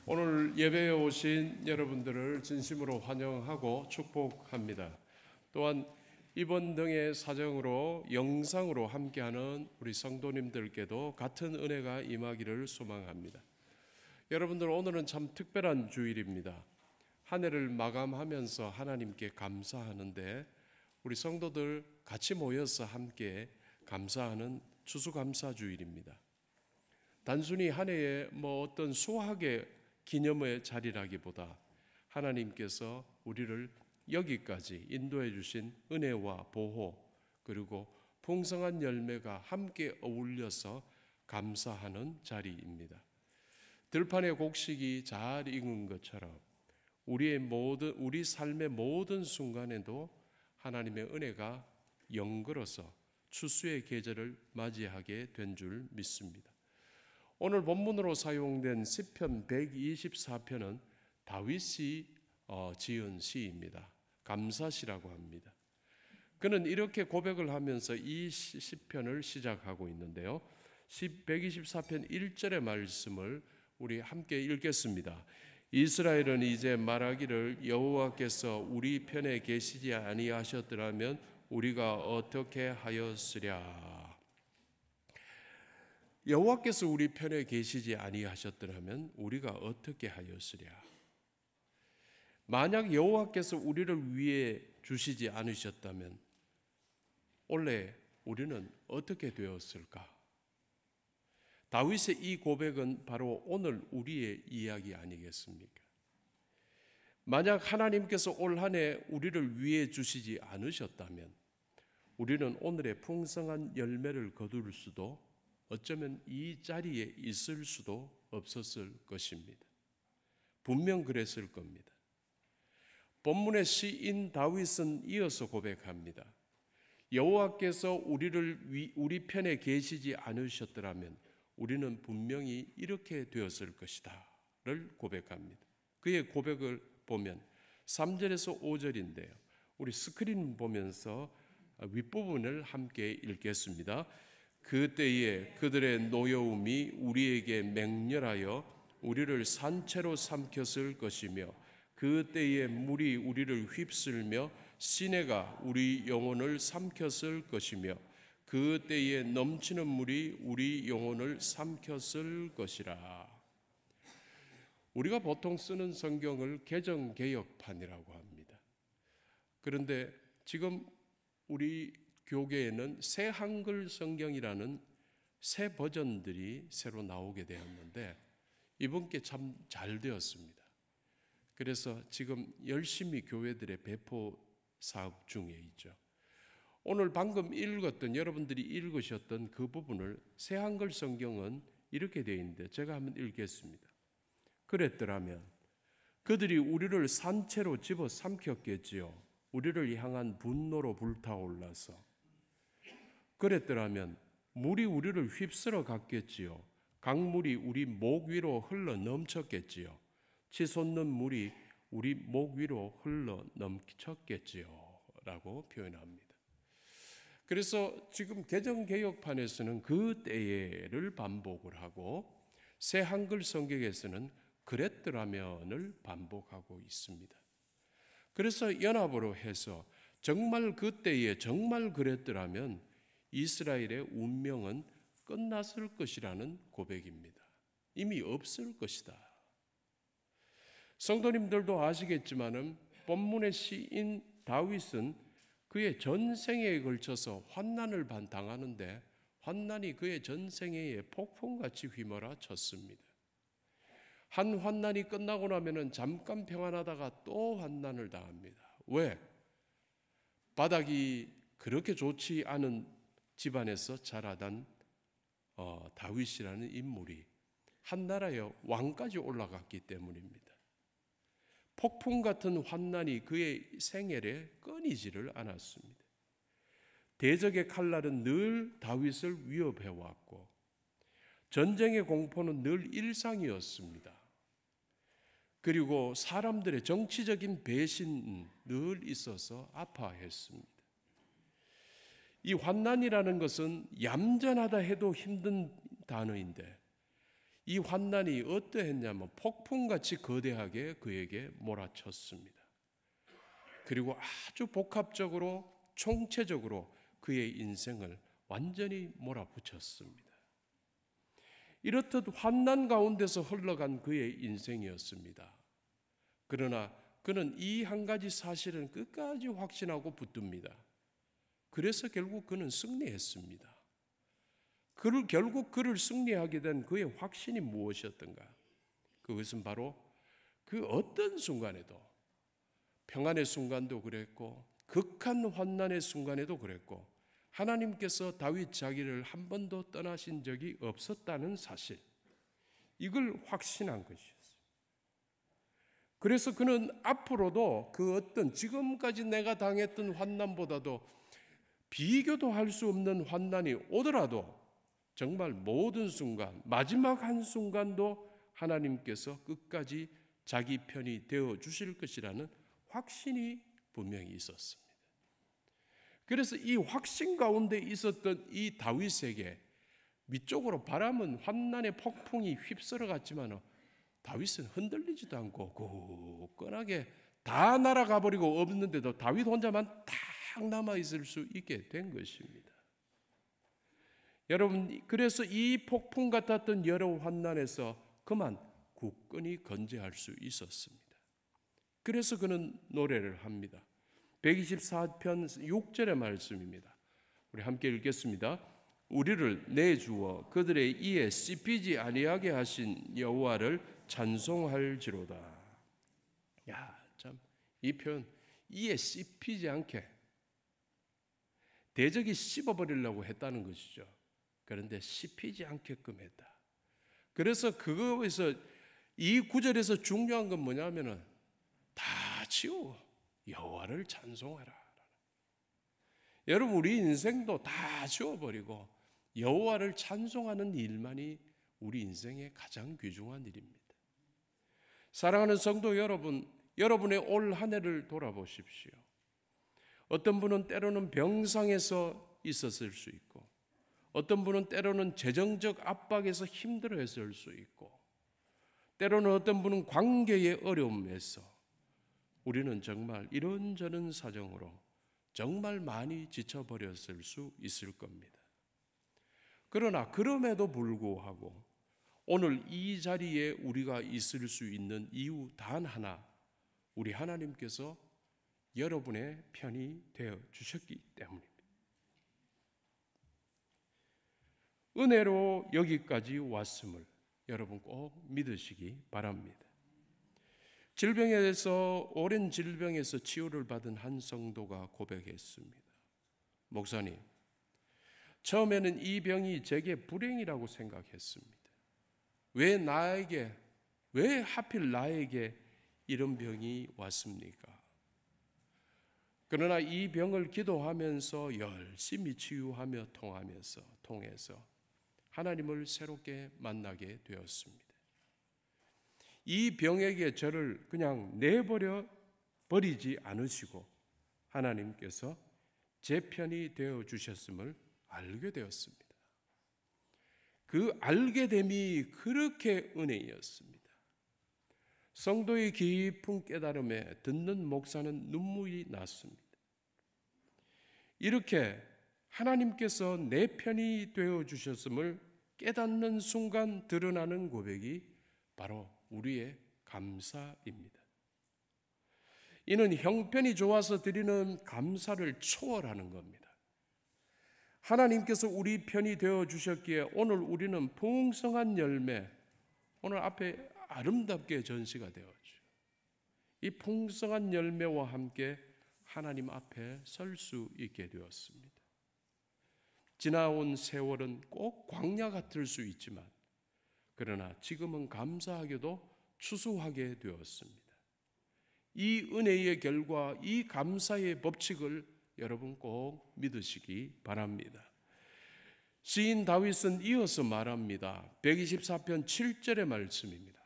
오늘 예배에 오신 여러분들을 진심으로 환영하고 축복합니다. 또한 이번 등의 사정으로 영상으로 함께하는 우리 성도님들께도 같은 은혜가 임하기를 소망합니다. 여러분들, 오늘은 참 특별한 주일입니다. 한 해를 마감하면서 하나님께 감사하는데 우리 성도들 같이 모여서 함께 감사하는 추수감사주일입니다. 단순히 한 해에 어떤 수학의 기념의 자리라기보다 하나님께서 우리를 여기까지 인도해 주신 은혜와 보호, 그리고 풍성한 열매가 함께 어울려서 감사하는 자리입니다. 들판의 곡식이 잘 익은 것처럼 우리 삶의 모든 순간에도 하나님의 은혜가 연걸어서 추수의 계절을 맞이하게 된 줄 믿습니다. 오늘 본문으로 사용된 시편 124편은 다윗이 지은 시입니다. 감사시라고 합니다. 그는 이렇게 고백을 하면서 이 시편을 시작하고 있는데요. 124편 1절의 말씀을 우리 함께 읽겠습니다. 이스라엘은 이제 말하기를 여호와께서 우리 편에 계시지 아니하셨더라면 우리가 어떻게 하였으랴. 여호와께서 우리 편에 계시지 아니하셨더라면 우리가 어떻게 하였으랴. 만약 여호와께서 우리를 위해 주시지 않으셨다면 원래 우리는 어떻게 되었을까? 다윗의 이 고백은 바로 오늘 우리의 이야기 아니겠습니까? 만약 하나님께서 올 한 해 우리를 위해 주시지 않으셨다면 우리는 오늘의 풍성한 열매를 거둘 수도, 어쩌면 이 자리에 있을 수도 없었을 것입니다. 분명 그랬을 겁니다. 본문의 시인 다윗은 이어서 고백합니다. 여호와께서 우리 편에 계시지 않으셨더라면 우리는 분명히 이렇게 되었을 것이다 를 고백합니다. 그의 고백을 보면 3절에서 5절인데요. 우리 스크린 보면서 윗부분을 함께 읽겠습니다. 그때에 그들의 노여움이 우리에게 맹렬하여 우리를 산채로 삼켰을 것이며 그때에 물이 우리를 휩쓸며 시내가 우리 영혼을 삼켰을 것이며 그때에 넘치는 물이 우리 영혼을 삼켰을 것이라. 우리가 보통 쓰는 성경을 개정개역판이라고 합니다. 그런데 지금 우리 교계에는 새 한글 성경이라는 새 버전들이 새로 나오게 되었는데 이번 게 참 잘 되었습니다. 그래서 지금 열심히 교회들의 배포 사업 중에 있죠. 오늘 방금 읽었던, 여러분들이 읽으셨던 그 부분을 새 한글 성경은 이렇게 되어 있는데 제가 한번 읽겠습니다. 그랬더라면 그들이 우리를 산채로 집어 삼켰겠지요. 우리를 향한 분노로 불타올라서. 그랬더라면 물이 우리를 휩쓸어 갔겠지요. 강물이 우리 목 위로 흘러 넘쳤겠지요. 치솟는 물이 우리 목 위로 흘러 넘쳤겠지요. 라고 표현합니다. 그래서 지금 개정개역판에서는 그 때에를 반복을 하고 새 한글 성경에서는 그랬더라면을 반복하고 있습니다. 그래서 연합으로 해서 정말 그때에 정말 그랬더라면 이스라엘의 운명은 끝났을 것이라는 고백입니다. 이미 없을 것이다. 성도님들도 아시겠지만은 본문의 시인 다윗은 그의 전생에 걸쳐서 환난을 당하는데 환난이 그의 전생에 폭풍같이 휘몰아쳤습니다. 한 환난이 끝나고 나면은 잠깐 평안하다가 또 환난을 당합니다. 왜? 바닥이 그렇게 좋지 않은 집안에서 자라던 다윗이라는 인물이 한 나라의 왕까지 올라갔기 때문입니다. 폭풍 같은 환난이 그의 생애에 끊이지를 않았습니다. 대적의 칼날은 늘 다윗을 위협해왔고 전쟁의 공포는 늘 일상이었습니다. 그리고 사람들의 정치적인 배신은 늘 있어서 아파했습니다. 이 환난이라는 것은 얌전하다 해도 힘든 단어인데 이 환난이 어떠했냐면 폭풍같이 거대하게 그에게 몰아쳤습니다. 그리고 아주 복합적으로 총체적으로 그의 인생을 완전히 몰아붙였습니다. 이렇듯 환난 가운데서 흘러간 그의 인생이었습니다. 그러나 그는 이 한 가지 사실은 끝까지 확신하고 붙듭니다. 그래서 결국 그는 승리했습니다. 결국 그를 승리하게 된 그의 확신이 무엇이었던가? 그것은 바로 그 어떤 순간에도, 평안의 순간도 그랬고 극한 환난의 순간에도 그랬고, 하나님께서 다윗 자기를 한 번도 떠나신 적이 없었다는 사실, 이걸 확신한 것이었어요. 그래서 그는 앞으로도 그 어떤 지금까지 내가 당했던 환난보다도 비교도 할 수 없는 환난이 오더라도 정말 모든 순간, 마지막 한 순간도 하나님께서 끝까지 자기 편이 되어 주실 것이라는 확신이 분명히 있었습니다. 그래서 이 확신 가운데 있었던 이 다윗에게 위쪽으로 바람은 환난의 폭풍이 휩쓸어 갔지만 다윗은 흔들리지도 않고 굳건하게 다 날아가 버리고 없는데도 다윗 혼자만 딱 남아 있을 수 있게 된 것입니다. 여러분, 그래서 이 폭풍 같았던 여러 환난에서 그만 굳건히 건재할 수 있었습니다. 그래서 그는 노래를 합니다. 124편 6절의 말씀입니다. 우리 함께 읽겠습니다. 우리를 내주어 그들의 이에 씹히지 아니하게 하신 여호와를 찬송할지로다. 야, 참 이 표현, 이에 씹히지 않게, 대적이 씹어버리려고 했다는 것이죠. 그런데 씹히지 않게끔 했다. 그래서 그거에서 이 구절에서 중요한 건 뭐냐면은 다 치우고 여호와를 찬송하라. 여러분, 우리 인생도 다 치워버리고 여호와를 찬송하는 일만이 우리 인생의 가장 귀중한 일입니다. 사랑하는 성도 여러분, 여러분의 올 한 해를 돌아보십시오. 어떤 분은 때로는 병상에서 있었을 수 있고, 어떤 분은 때로는 재정적 압박에서 힘들어했을 수 있고, 때로는 어떤 분은 관계의 어려움에서, 우리는 정말 이런저런 사정으로 정말 많이 지쳐버렸을 수 있을 겁니다. 그러나 그럼에도 불구하고 오늘 이 자리에 우리가 있을 수 있는 이유 단 하나, 우리 하나님께서 여러분의 편이 되어 주셨기 때문입니다. 은혜로 여기까지 왔음을 여러분 꼭 믿으시기 바랍니다. 오랜 질병에서 치유를 받은 한 성도가 고백했습니다. 목사님, 처음에는 이 병이 제게 불행이라고 생각했습니다. 왜 하필 나에게 이런 병이 왔습니까? 그러나 이 병을 기도하면서 열심히 치유하며 통해서 하나님을 새롭게 만나게 되었습니다. 이 병에게 저를 그냥 내버려 버리지 않으시고 하나님께서 제 편이 되어 주셨음을 알게 되었습니다. 그 알게 됨이 그렇게 은혜였습니다. 성도의 깊은 깨달음에 듣는 목사는 눈물이 났습니다. 이렇게 하나님께서 내 편이 되어 주셨음을 깨닫는 순간 드러나는 고백이 바로 우리의 감사입니다. 이는 형편이 좋아서 드리는 감사를 초월하는 겁니다. 하나님께서 우리 편이 되어 주셨기에 오늘 우리는 풍성한 열매, 오늘 앞에 아름답게 전시가 되었죠. 이 풍성한 열매와 함께 하나님 앞에 설 수 있게 되었습니다. 지나온 세월은 꼭 광야 같을 수 있지만, 그러나 지금은 감사하게도 추수하게 되었습니다. 이 은혜의 결과, 이 감사의 법칙을 여러분 꼭 믿으시기 바랍니다. 시인 다윗은 이어서 말합니다. 124편 7절의 말씀입니다.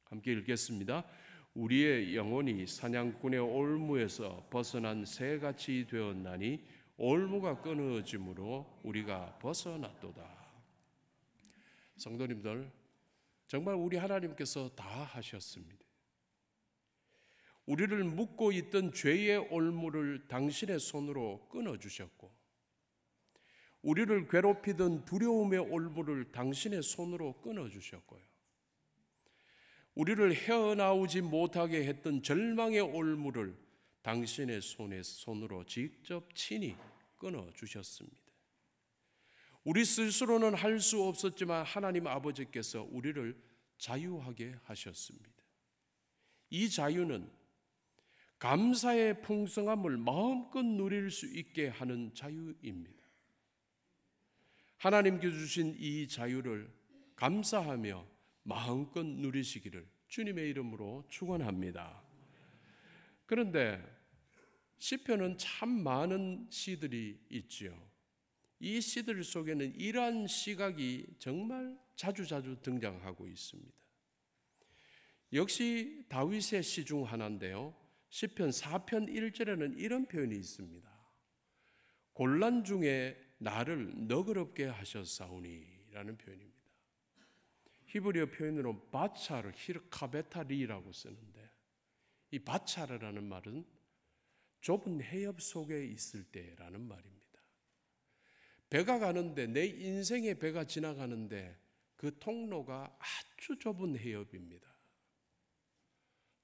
함께 읽겠습니다. 우리의 영혼이 사냥꾼의 올무에서 벗어난 새같이 되었나니 올무가 끊어짐으로 우리가 벗어났도다. 성도님들, 정말 우리 하나님께서 다 하셨습니다. 우리를 묶고 있던 죄의 올무를 당신의 손으로 끊어주셨고, 우리를 괴롭히던 두려움의 올무를 당신의 손으로 끊어주셨고요, 우리를 헤어나오지 못하게 했던 절망의 올무를 당신의 손으로 직접 친히 끊어주셨습니다. 우리 스스로는 할 수 없었지만 하나님 아버지께서 우리를 자유하게 하셨습니다. 이 자유는 감사의 풍성함을 마음껏 누릴 수 있게 하는 자유입니다. 하나님께 주신 이 자유를 감사하며 마음껏 누리시기를 주님의 이름으로 축원합니다. 그런데 시편은 참 많은 시들이 있지요. 이 시들 속에는 이러한 시각이 정말 자주 등장하고 있습니다. 역시 다윗의 시 중 하나인데요, 시편 4편 1절에는 이런 표현이 있습니다. 곤란 중에 나를 너그럽게 하셨사오니 라는 표현입니다. 히브리어 표현으로 바차를 히르카베타리라고 쓰는데, 이 바차르라는 말은 좁은 해협 속에 있을 때라는 말입니다. 배가 가는데, 내 인생의 배가 지나가는데 그 통로가 아주 좁은 해협입니다.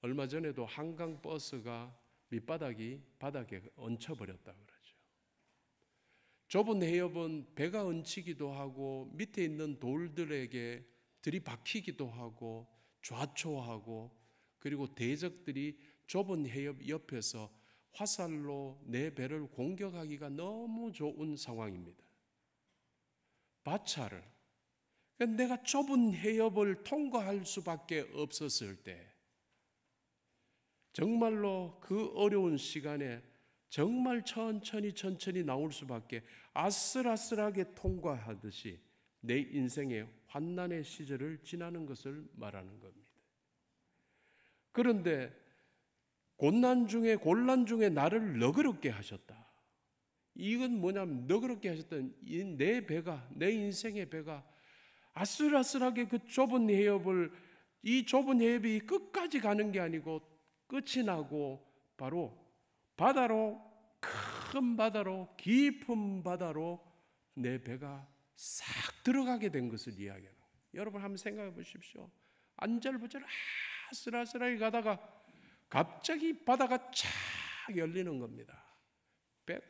얼마 전에도 한강 버스가 밑바닥이 바닥에 얹혀버렸다 그러죠. 좁은 해협은 배가 얹히기도 하고 밑에 있는 돌들에게 들이박히기도 하고 좌초하고, 그리고 대적들이 좁은 해협 옆에서 화살로 내 배를 공격하기가 너무 좋은 상황입니다. 바차를, 내가 좁은 해협을 통과할 수밖에 없었을 때, 정말로 그 어려운 시간에 정말 천천히 나올 수밖에, 아슬아슬하게 통과하듯이 내 인생의 환난의 시절을 지나는 것을 말하는 겁니다. 그런데 곤란 중에 나를 너그럽게 하셨다. 이건 뭐냐면, 너그럽게 하셨던 내 배가, 내 인생의 배가 아슬아슬하게 그 좁은 해협을, 이 좁은 해협이 끝까지 가는 게 아니고 끝이 나고 바로 바다로, 큰 바다로, 깊은 바다로 내 배가 싹 들어가게 된 것을 이야기하는 거예요. 여러분 한번 생각해 보십시오. 안절부절 아슬아슬하게 가다가 갑자기 바다가 착 열리는 겁니다. 배가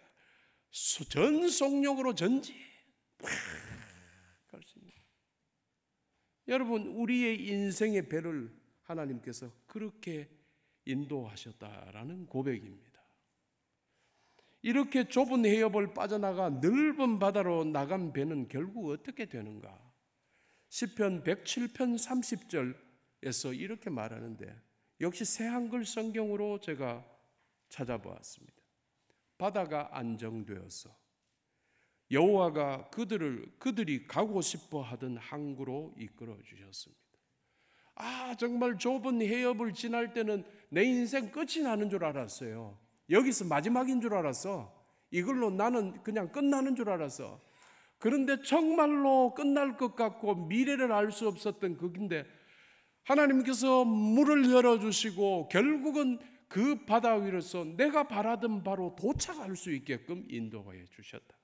전속력으로 전진 갈 수 있는. 여러분, 우리의 인생의 배를 하나님께서 그렇게 인도하셨다라는 고백입니다. 이렇게 좁은 해협을 빠져나가 넓은 바다로 나간 배는 결국 어떻게 되는가? 시편 107편 30절에서 이렇게 말하는데, 역시 새 한글 성경으로 제가 찾아보았습니다. 바다가 안정되어서 여호와가 그들이 가고 싶어 하던 항구로 이끌어 주셨습니다. 정말 좁은 해협을 지날 때는 내 인생 끝이 나는 줄 알았어요. 여기서 마지막인 줄 알았어. 이걸로 나는 그냥 끝나는 줄 알았어. 그런데 정말로 끝날 것 같고 미래를 알 수 없었던 그인데, 하나님께서 물을 열어주시고 결국은 그 바다 위로서 내가 바라던 바로 도착할 수 있게끔 인도해 주셨다.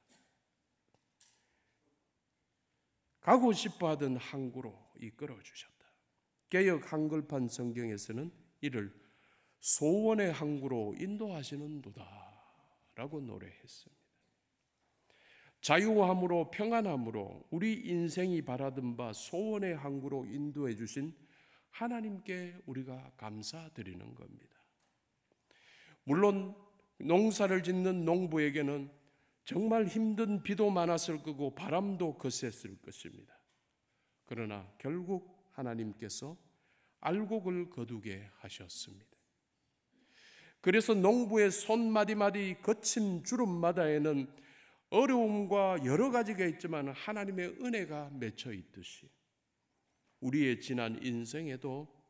가고 싶어 하던 항구로 이끌어 주셨다. 개역 한글판 성경에서는 이를 소원의 항구로 인도하시는도다 라고 노래했습니다. 자유함으로 평안함으로 우리 인생이 바라던 바 소원의 항구로 인도해 주신 하나님께 우리가 감사드리는 겁니다. 물론 농사를 짓는 농부에게는 정말 힘든 비도 많았을 거고 바람도 거셌을 것입니다. 그러나 결국 하나님께서 알곡을 거두게 하셨습니다. 그래서 농부의 손마디마디 거친 주름마다에는 어려움과 여러 가지가 있지만 하나님의 은혜가 맺혀 있듯이 우리의 지난 인생에도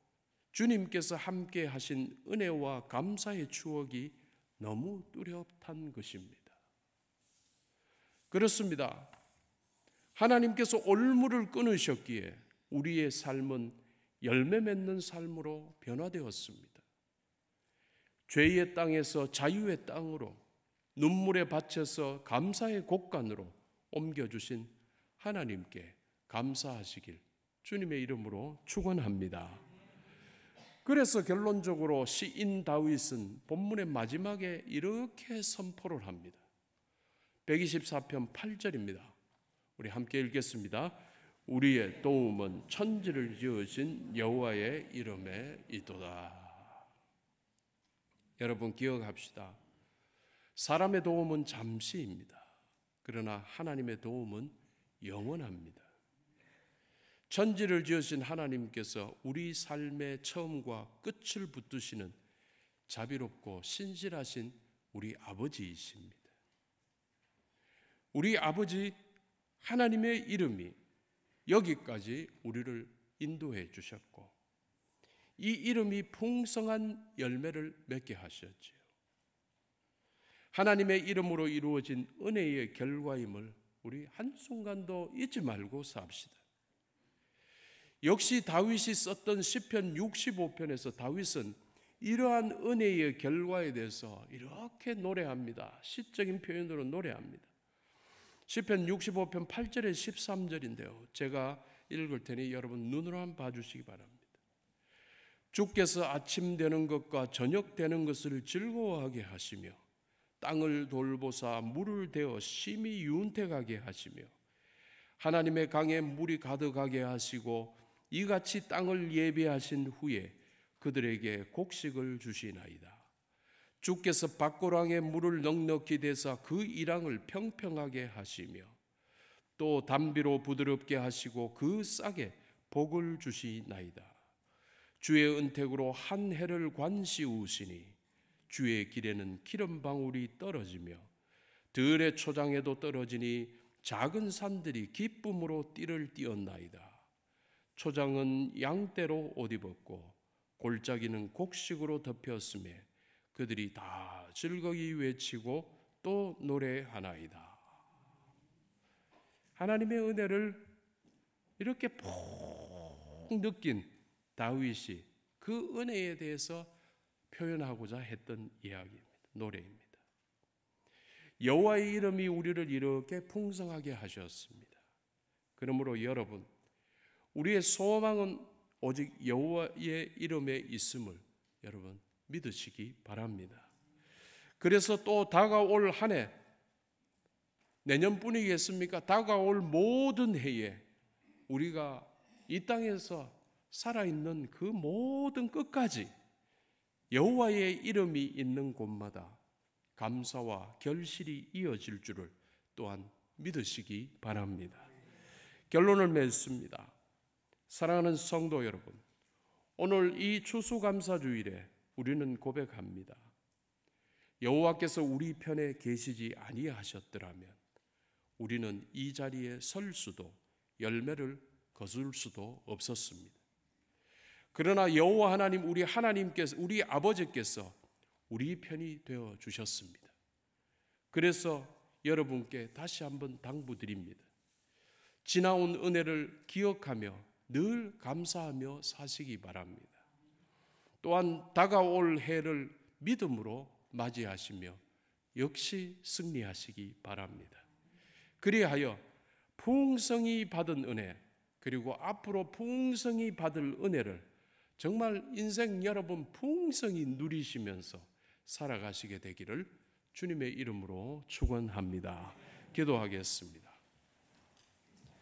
주님께서 함께 하신 은혜와 감사의 추억이 너무 뚜렷한 것입니다. 그렇습니다. 하나님께서 올무를 끊으셨기에 우리의 삶은 열매 맺는 삶으로 변화되었습니다. 죄의 땅에서 자유의 땅으로, 눈물의 밭에서 감사의 곡간으로 옮겨주신 하나님께 감사하시길 주님의 이름으로 축원합니다. 그래서 결론적으로 시인 다윗은 본문의 마지막에 이렇게 선포를 합니다. 124편 8절입니다. 우리 함께 읽겠습니다. 우리의 도움은 천지를 지으신 여호와의 이름에 있도다. 여러분 기억합시다. 사람의 도움은 잠시입니다. 그러나 하나님의 도움은 영원합니다. 천지를 지으신 하나님께서 우리 삶의 처음과 끝을 붙드시는 자비롭고 신실하신 우리 아버지이십니다. 우리 아버지 하나님의 이름이 여기까지 우리를 인도해 주셨고 이 이름이 풍성한 열매를 맺게 하셨지요. 하나님의 이름으로 이루어진 은혜의 결과임을 우리 한순간도 잊지 말고 삽시다. 역시 다윗이 썼던 시편 65편에서 다윗은 이러한 은혜의 결과에 대해서 이렇게 노래합니다. 시적인 표현으로 노래합니다. 시편 65편 8절에 13절인데요. 제가 읽을 테니 여러분 눈으로 한번 봐주시기 바랍니다. 주께서 아침 되는 것과 저녁 되는 것을 즐거워하게 하시며 땅을 돌보사 물을 대어 심히 윤택하게 하시며 하나님의 강에 물이 가득하게 하시고 이같이 땅을 예비하신 후에 그들에게 곡식을 주시나이다. 주께서 밭고랑에 물을 넉넉히 대사 그 이랑을 평평하게 하시며 또 담비로 부드럽게 하시고 그 싹에 복을 주시나이다. 주의 은택으로 한 해를 관시우시니 주의 길에는 기름방울이 떨어지며 들의 초장에도 떨어지니 작은 산들이 기쁨으로 띠를 띄었나이다. 초장은 양떼로 옷 입었고 골짜기는 곡식으로 덮였으며 그들이 다 즐거이 외치고 또 노래하나이다. 하나님의 은혜를 이렇게 푹 느낀 다윗이 그 은혜에 대해서 표현하고자 했던 이야기입니다. 노래입니다. 여호와의 이름이 우리를 이렇게 풍성하게 하셨습니다. 그러므로 여러분, 우리의 소망은 오직 여호와의 이름에 있음을 여러분 믿으시기 바랍니다. 그래서 또 다가올 한 해, 내년뿐이겠습니까? 다가올 모든 해에 우리가 이 땅에서 살아있는 그 모든 끝까지 여호와의 이름이 있는 곳마다 감사와 결실이 이어질 줄을 또한 믿으시기 바랍니다. 결론을 맺습니다. 사랑하는 성도 여러분, 오늘 이 추수감사주일에 우리는 고백합니다. 여호와께서 우리 편에 계시지 아니하셨더라면 우리는 이 자리에 설 수도 열매를 거둘 수도 없었습니다. 그러나 여호와 하나님, 우리 하나님께서, 우리 아버지께서 우리 편이 되어 주셨습니다. 그래서 여러분께 다시 한번 당부드립니다. 지나온 은혜를 기억하며 늘 감사하며 사시기 바랍니다. 또한 다가올 해를 믿음으로 맞이하시며 역시 승리하시기 바랍니다. 그리하여 풍성히 받은 은혜, 그리고 앞으로 풍성히 받을 은혜를 정말 인생 여러분 풍성히 누리시면서 살아가시게 되기를 주님의 이름으로 축원합니다. 기도하겠습니다.